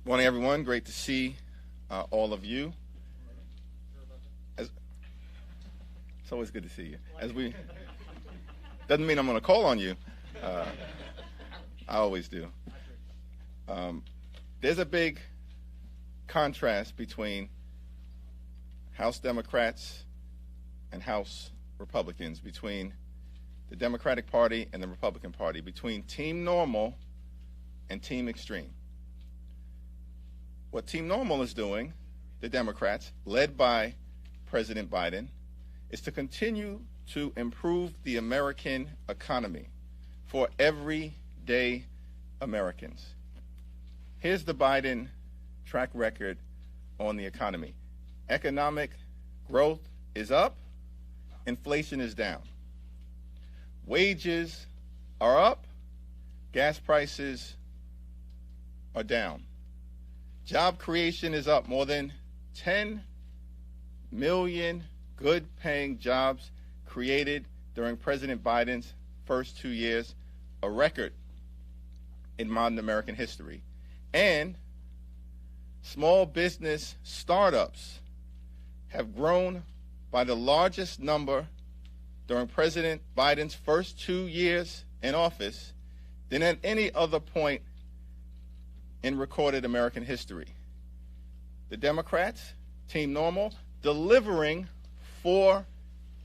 Morning, everyone. Great to see all of you. It's always good to see you. Doesn't mean I'm going to call on you. I always do. There's a big contrast between House Democrats and House Republicans, between the Democratic Party and the Republican Party, between Team Normal and Team Extreme. What Team Normal is doing, the Democrats, led by President Biden, is to continue to improve the American economy for everyday Americans. Here's the Biden track record on the economy. Economic growth is up, inflation is down. Wages are up, gas prices are down. Job creation is up. More than 10 million good-paying jobs created during President Biden's first 2 years, a record in modern American history. And small business startups have grown by the largest number during President Biden's first 2 years in office than at any other point in recorded American history. The Democrats, Team Normal, delivering for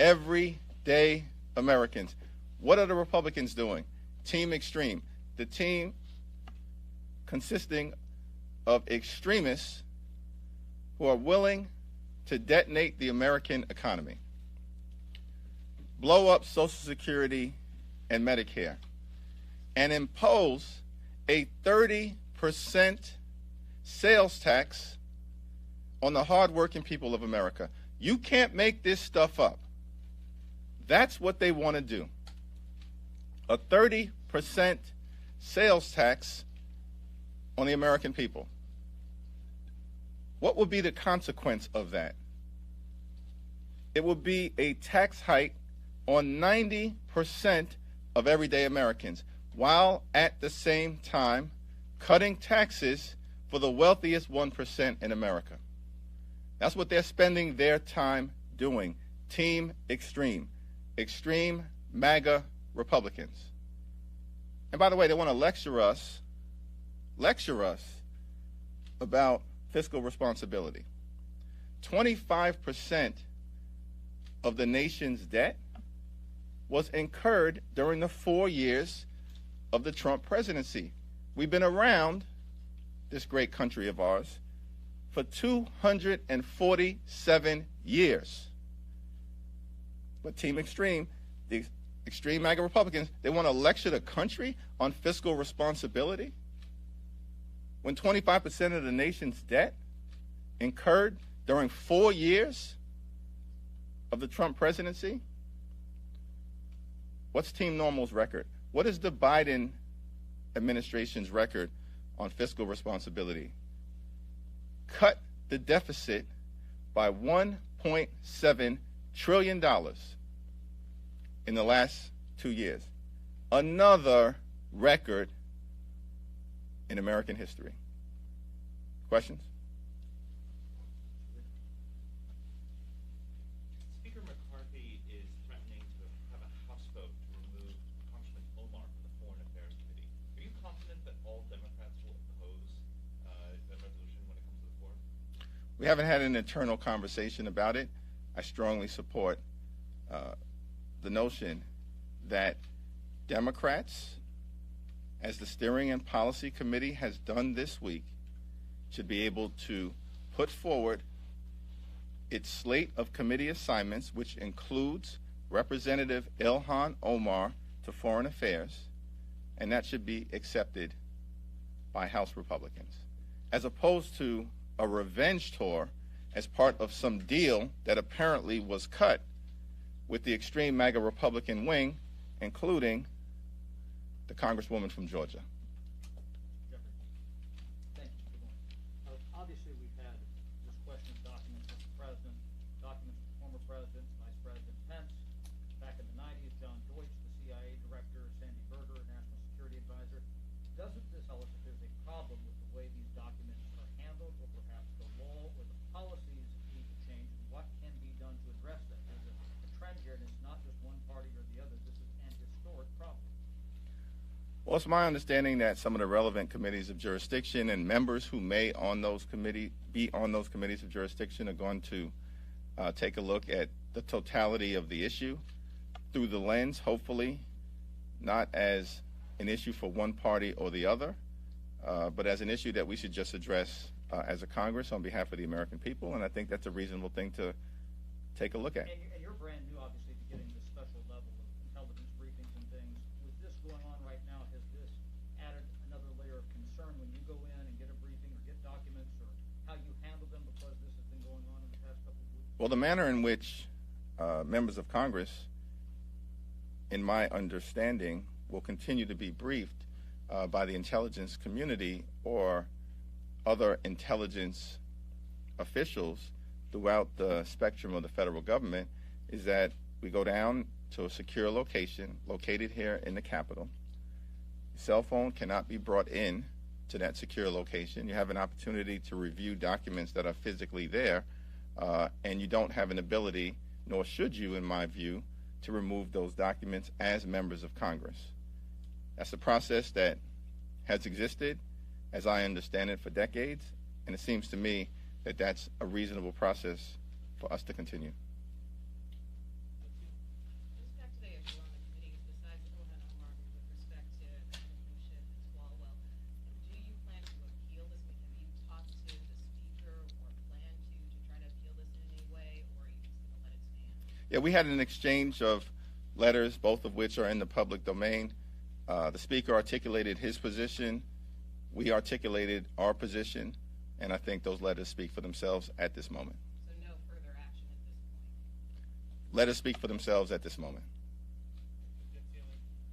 everyday Americans. What are the Republicans doing? Team Extreme, the team consisting of extremists who are willing to detonate the American economy, blow up Social Security and Medicare, and impose a 30% sales tax on the hardworking people of America. You can't make this stuff up. That's what they want to do. A 30% sales tax on the American people. What would be the consequence of that? It would be a tax hike on 90% of everyday Americans, while at the same time cutting taxes for the wealthiest 1% in America. That's what they're spending their time doing. Team Extreme. Extreme MAGA Republicans. And by the way, they want to lecture us about fiscal responsibility. 25% of the nation's debt was incurred during the 4 years of the Trump presidency. We've been around this great country of ours for 247 years. But Team Extreme, the extreme MAGA Republicans, they want to lecture the country on fiscal responsibility when 25% of the nation's debt incurred during 4 years of the Trump presidency. What's Team Normal's record? What is the Biden administration's record on fiscal responsibility? Cut the deficit by $1.7 trillion in the last 2 years. Another record in American history. Questions? Speaker McCarthy is threatening to have a House vote to remove Congressman Omar from the Foreign Affairs Committee. Are you confident that all Democrats will oppose that resolution when it comes to the floor? We haven't had an internal conversation about it. I strongly support the notion that Democrats, as the Steering and Policy Committee has done this week, should be able to put forward its slate of committee assignments, which includes Representative Ilhan Omar to Foreign Affairs, and that should be accepted by House Republicans, as opposed to a revenge tour as part of some deal that apparently was cut with the extreme MAGA Republican wing, including the Congresswoman from Georgia. Jeffries. Thank you. Good morning. Obviously, we've had this question of documents from the president, documents from former presidents, Vice President Pence. Back in the 90s, John Deutsch, the CIA director, Sandy Berger, National Security Advisor. Doesn't this tell us that there's a problem with the way these documents code or perhaps the law or the policies need to change, and what can be done to address that? There's a trend here, and it's not just one party or the other. This is an historic problem. Well, it's my understanding that some of the relevant committees of jurisdiction and members who may be on those committees of jurisdiction are going to take a look at the totality of the issue through the lens, hopefully, not as an issue for one party or the other, but as an issue that we should just address as a Congress on behalf of the American people, and I think that's a reasonable thing to take a look at. And you're brand new, obviously, to getting this special level of intelligence briefings and things. With this going on right now, has this added another layer of concern when you go in and get a briefing or get documents, or how you handle them because this has been going on in the past couple of weeks? Well, the manner in which members of Congress, in my understanding, will continue to be briefed by the intelligence community or other intelligence officials throughout the spectrum of the federal government is that we go down to a secure location located here in the Capitol. Your cell phone cannot be brought in to that secure location. You have an opportunity to review documents that are physically there, and you don't have an ability, nor should you, in my view, to remove those documents as members of Congress. That's a process that has existed, as I understand it, for decades, and it seems to me that that's a reasonable process for us to continue. With respect to the issue on the committees, besides Ilhan Omar, with respect to Schiff and Swalwell, do you plan to appeal this? Have you talked to the Speaker or plan to try to appeal this in any way, or are you just going to let it stand? Yeah, we had an exchange of letters, both of which are in the public domain. The Speaker articulated his position. We articulated our position, and I think those letters speak for themselves at this moment. So no further action at this point? Letters speak for themselves at this moment.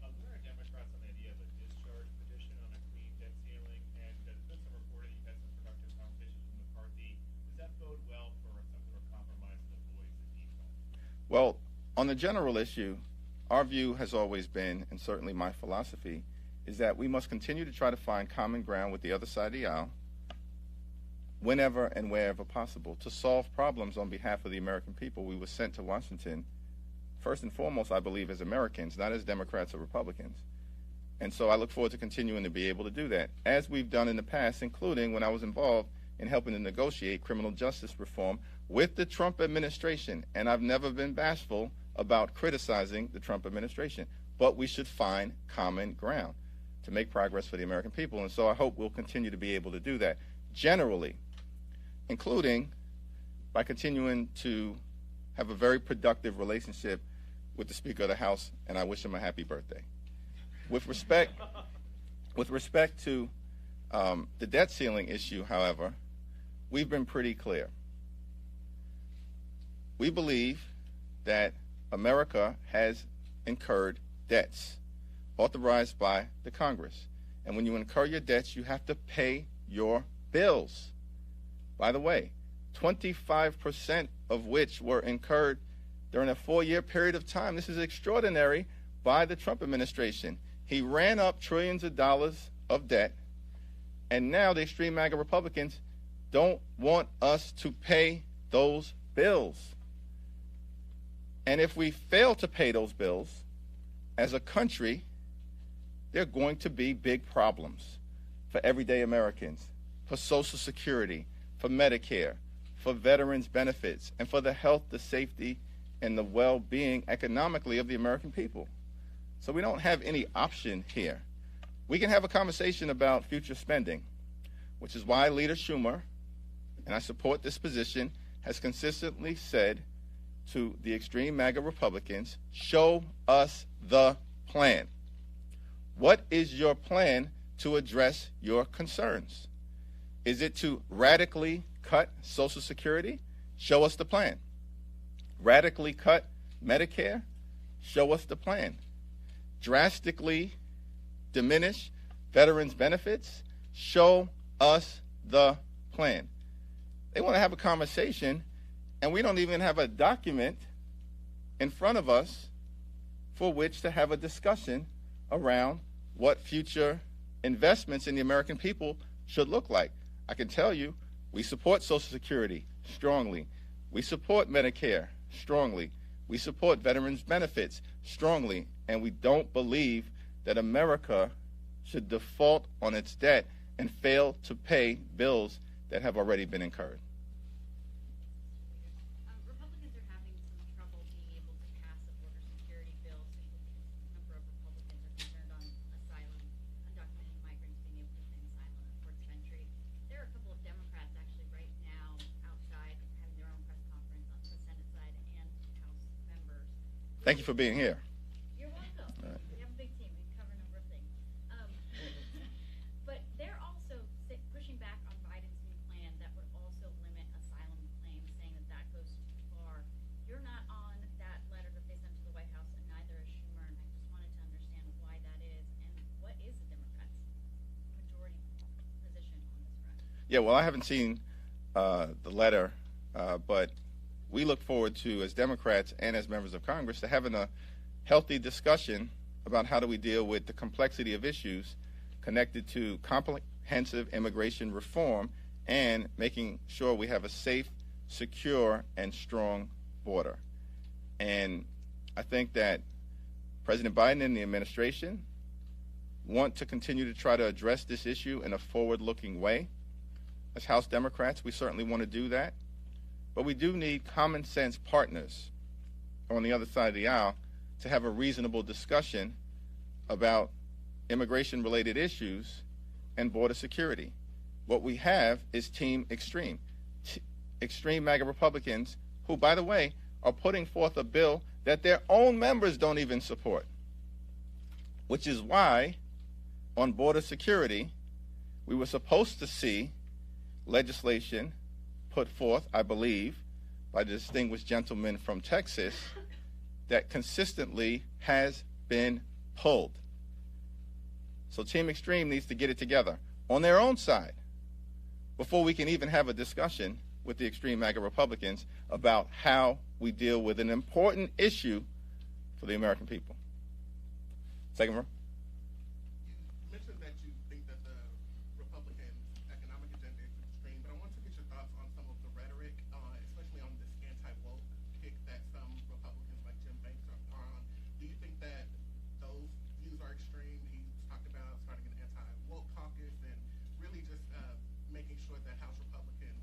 Where are Democrats on the idea of a discharge petition on a clean debt ceiling? And there's been some reporting you've had some productive conversations with McCarthy. Does that bode well for some sort of compromise to avoid the default? Well, on the general issue, our view has always been, and certainly my philosophy, is that we must continue to try to find common ground with the other side of the aisle whenever and wherever possible to solve problems on behalf of the American people. We were sent to Washington, first and foremost, I believe, as Americans, not as Democrats or Republicans. And so I look forward to continuing to be able to do that, as we've done in the past, including when I was involved in helping to negotiate criminal justice reform with the Trump administration. And I've never been bashful about criticizing the Trump administration, but we should find common ground to make progress for the American people. And so I hope we'll continue to be able to do that generally, including by continuing to have a very productive relationship with the Speaker of the House, and I wish him a happy birthday. With respect to the debt ceiling issue, however, we've been pretty clear. We believe that America has incurred debts authorized by the Congress. And when you incur your debts, you have to pay your bills. By the way, 25% of which were incurred during a 4-year period of time. This is extraordinary by the Trump administration. He ran up trillions of dollars of debt, and now the extreme MAGA Republicans don't want us to pay those bills. And if we fail to pay those bills, as a country, there are going to be big problems for everyday Americans, for Social Security, for Medicare, for veterans' benefits, and for the health, the safety, and the well-being economically of the American people. So we don't have any option here. We can have a conversation about future spending, which is why Leader Schumer, and I support this position, has consistently said to the extreme MAGA Republicans, show us the plan. What is your plan to address your concerns? Is it to radically cut Social Security? Show us the plan. Radically cut Medicare? Show us the plan. Drastically diminish veterans' benefits? Show us the plan. They want to have a conversation, and we don't even have a document in front of us for which to have a discussion around what future investments in the American people should look like. I can tell you We support Social Security strongly. We support Medicare strongly. We support veterans benefits strongly. And we don't believe that America should default on its debt and fail to pay bills that have already been incurred. Republicans are having some trouble being able to pass a border security bill simply because a number of Republicans are concerned on asylum, undocumented migrants being able to claim asylum at ports of entry. There are a couple of Democrats actually right now outside having their own press conference on the Senate side and House members. Thank you for being here. You're welcome. All right. We have a big team. We can cover a number of things. But they're also pushing back on Biden's new plan that would also limit asylum claims, saying that that goes too far. You're not on that letter that they sent to the White House, and neither is Schumer. And I just wanted to understand why that is, and what is the Democrats' majority position on this front? Yeah, well, I haven't seen the letter, but we look forward to, as Democrats and as members of Congress, to having a healthy discussion about how do we deal with the complexity of issues connected to comprehensive immigration reform and making sure we have a safe, secure, and strong border. And I think that President Biden and the administration want to continue to try to address this issue in a forward-looking way. As House Democrats, we certainly want to do that. But we do need common sense partners on the other side of the aisle to have a reasonable discussion about immigration-related issues and border security. What we have is Team Extreme. Extreme MAGA Republicans who, by the way, are putting forth a bill that their own members don't even support, which is why on border security we were supposed to see legislation put forth, I believe, by the distinguished gentleman from Texas that consistently has been pulled. So Team Extreme needs to get it together on their own side before we can even have a discussion with the extreme MAGA Republicans about how we deal with an important issue for the American people. Second row. You mentioned that you think that the Republican economic agenda is extreme, but I want to get your thoughts on some of the rhetoric, especially on this anti-woke kick that some Republicans like Jim Banks are on. Do you think that those views are extreme? He talked about starting an anti-woke caucus and really just making sure that House Republicans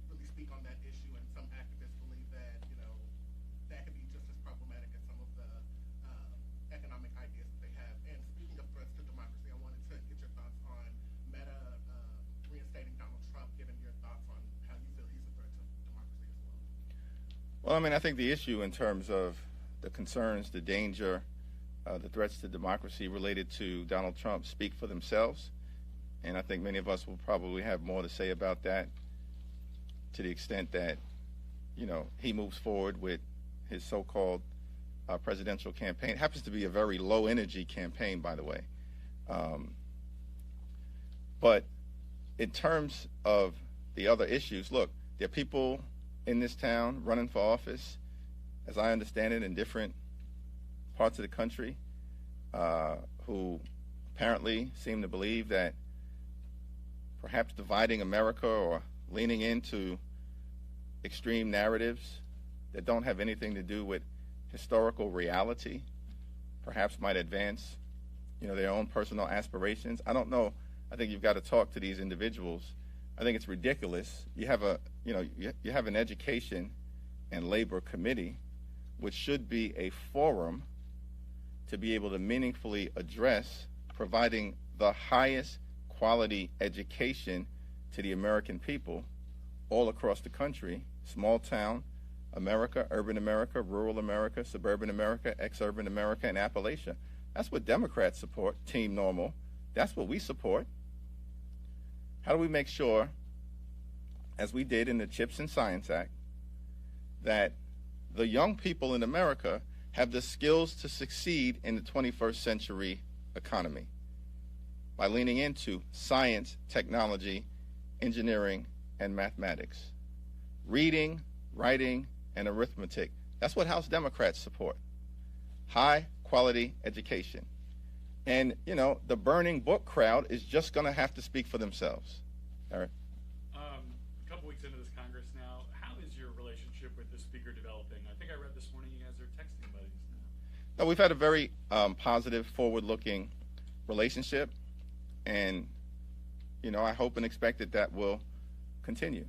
really speak on that issue, and some activists believe that, you know, that could be just as problematic as some of the economic ideas that they have. And speaking of threats to democracy, I wanted to get your thoughts on Meta reinstating Donald Trump, given your thoughts on how you feel he's a threat to democracy as well. Well, I mean, I think the issue in terms of the concerns, the danger, the threats to democracy related to Donald Trump speak for themselves. And I think many of us will probably have more to say about that to the extent that, you know, he moves forward with his so-called presidential campaign. It happens to be a very low-energy campaign, by the way. But in terms of the other issues, look, there are people in this town running for office, as I understand it, in different parts of the country who apparently seem to believe that perhaps dividing America or leaning into extreme narratives that don't have anything to do with historical reality perhaps might advance, you know, their own personal aspirations. I don't know. I think you've got to talk to these individuals. I think it's ridiculous. You have a, you know, you have an education and labor committee, which should be a forum to be able to meaningfully address providing the highest quality education to the American people all across the country, small town America, urban America, rural America, suburban America, ex-urban America, and Appalachia. That's what Democrats support, Team Normal. That's what we support. How do we make sure, as we did in the CHIPS and Science Act, that the young people in America have the skills to succeed in the 21st century economy by leaning into science, technology, engineering, and mathematics, reading, writing, and arithmetic. That's what House Democrats support. High quality education. And, you know, the burning book crowd is just going to have to speak for themselves. Eric? A weeks into this Congress now. How is your relationship with the Speaker developing? I think I read this morning you guys are texting buddies now. No, we've had a very positive, forward-looking relationship, and I hope and expect that will continue.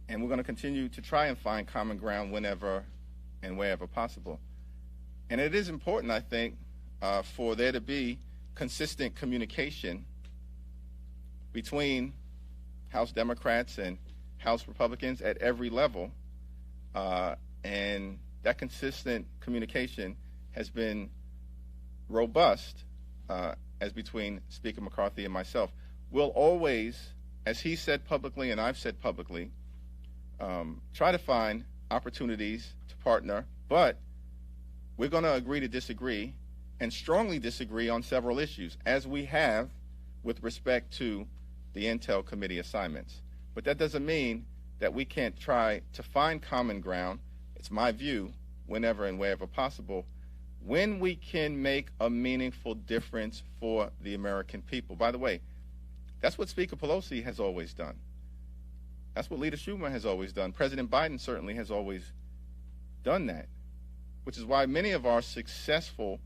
And we're going to continue to try and find common ground whenever and wherever possible. And it is important, I think, for there to be consistent communication between House Democrats and House Republicans at every level. And that consistent communication has been robust as between Speaker McCarthy and myself. We'll always, as he said publicly and I've said publicly, try to find opportunities to partner, but we're going to agree to disagree and strongly disagree on several issues, as we have with respect to the Intel Committee assignments. But that doesn't mean that we can't try to find common ground, it's my view, whenever and wherever possible, when we can make a meaningful difference for the American people. By the way, that's what Speaker Pelosi has always done. That's what Leader Schumer has always done. President Biden certainly has always done that, which is why many of our successful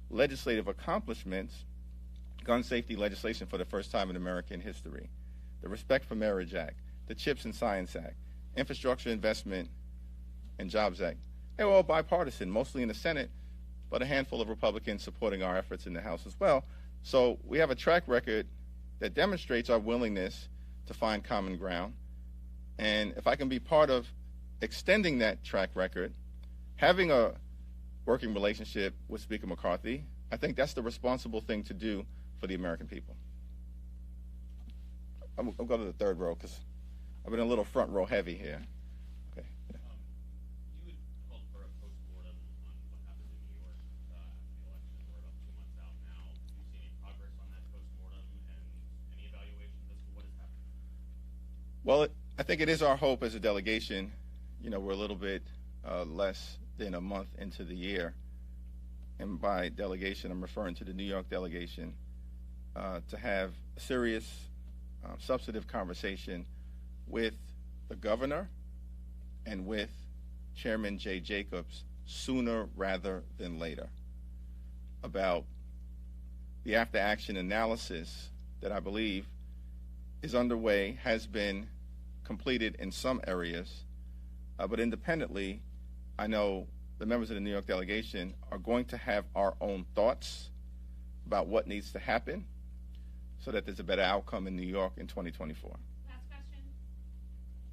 legislative accomplishments, gun safety legislation for the first time in American history, the Respect for Marriage Act, the CHIPS and Science Act, Infrastructure Investment and Jobs Act, they were all bipartisan, mostly in the Senate, but a handful of Republicans supporting our efforts in the House as well. So we have a track record that demonstrates our willingness to find common ground. And if I can be part of extending that track record, having a working relationship with Speaker McCarthy, I think that's the responsible thing to do for the American people. I'll go to the third row because I've been a little front row heavy here. Okay. Yeah. You had called for a postmortem on what happened in New York after the election. We're about 2 months out now. Do you see any progress on that postmortem and any evaluations as to what has happened? Well, I think it is our hope as a delegation. We're a little bit less than a month into the year. And by delegation, I'm referring to the New York delegation, to have a serious, substantive conversation with the governor and with Chairman Jay Jacobs sooner rather than later about the after-action analysis that I believe is underway, has been completed in some areas, but independently, I know the members of the New York delegation are going to have our own thoughts about what needs to happen so that there's a better outcome in New York in 2024. Last question.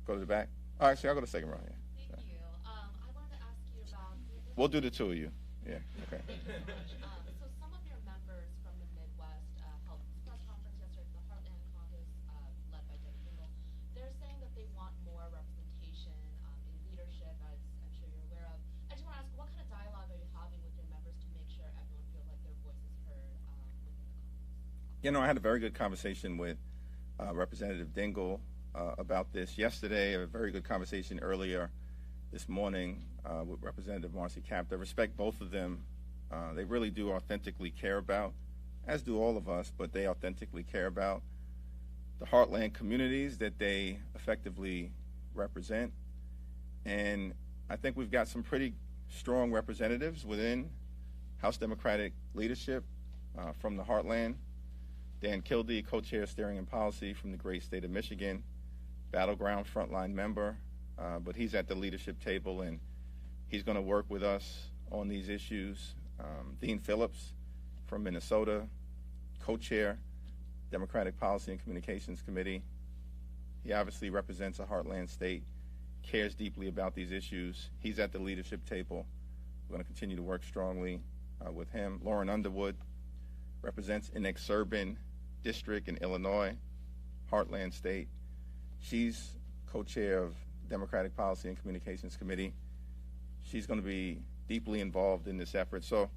Go to the back. All right, so I'll go to the second row here. Thank you. I wanted to ask you about... We'll do the two of you. Yeah, okay. So some of your members from the Midwest held a press conference yesterday at the Heartland Caucus led by Jim Dingle. They're saying that they want more representation in leadership, as I'm sure you're aware of. I just want to ask, what kind of dialogue are you having with your members to make sure everyone feels like their voice is heard within the caucus? I had a very good conversation with Representative Dingle about this yesterday, a very good conversation earlier this morning with Representative Marcy Kaptur. I respect both of them. They really do authentically care about, as do all of us, but they authentically care about the heartland communities that they effectively represent. And I think we've got some pretty strong representatives within House Democratic leadership from the heartland. Dan Kildee, co-chair steering and policy from the great state of Michigan, battleground frontline member, but he's at the leadership table and he's going to work with us on these issues. Dean Phillips from Minnesota, co-chair, Democratic Policy and Communications Committee. He obviously represents a heartland state, cares deeply about these issues. He's at the leadership table. We're going to continue to work strongly with him. Lauren Underwood represents an exurban district in Illinois, heartland state. She's co-chair of Democratic Policy and Communications Committee. She's going to be deeply involved in this effort. So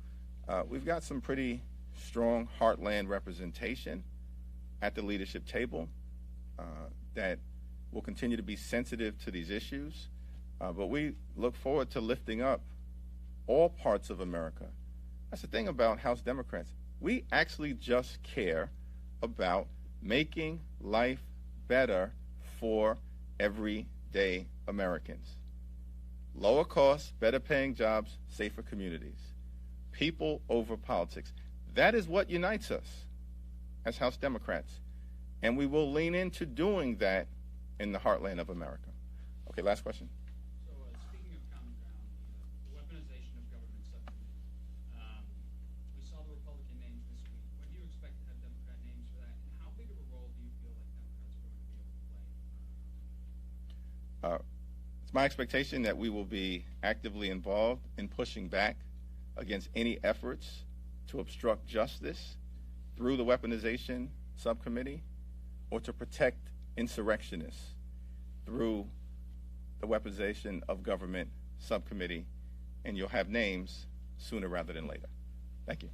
we've got some pretty strong heartland representation at the leadership table that will continue to be sensitive to these issues. But we look forward to lifting up all parts of America. That's the thing about House Democrats. We actually just care about making life better for everyday Americans. Lower costs, better paying jobs, safer communities. People over politics. That is what unites us as House Democrats. And we will lean into doing that in the heartland of America. Okay, last question. So, speaking of common ground, the weaponization of government subcommittee. We saw the Republican names this week. When do you expect to have Democrat names for that? And how big of a role do you feel like Democrats are going to be able to play? It's my expectation that we will be actively involved in pushing back against any efforts to obstruct justice through the weaponization subcommittee or to protect insurrectionists through the weaponization of government subcommittee, and you'll have names sooner rather than later. Thank you.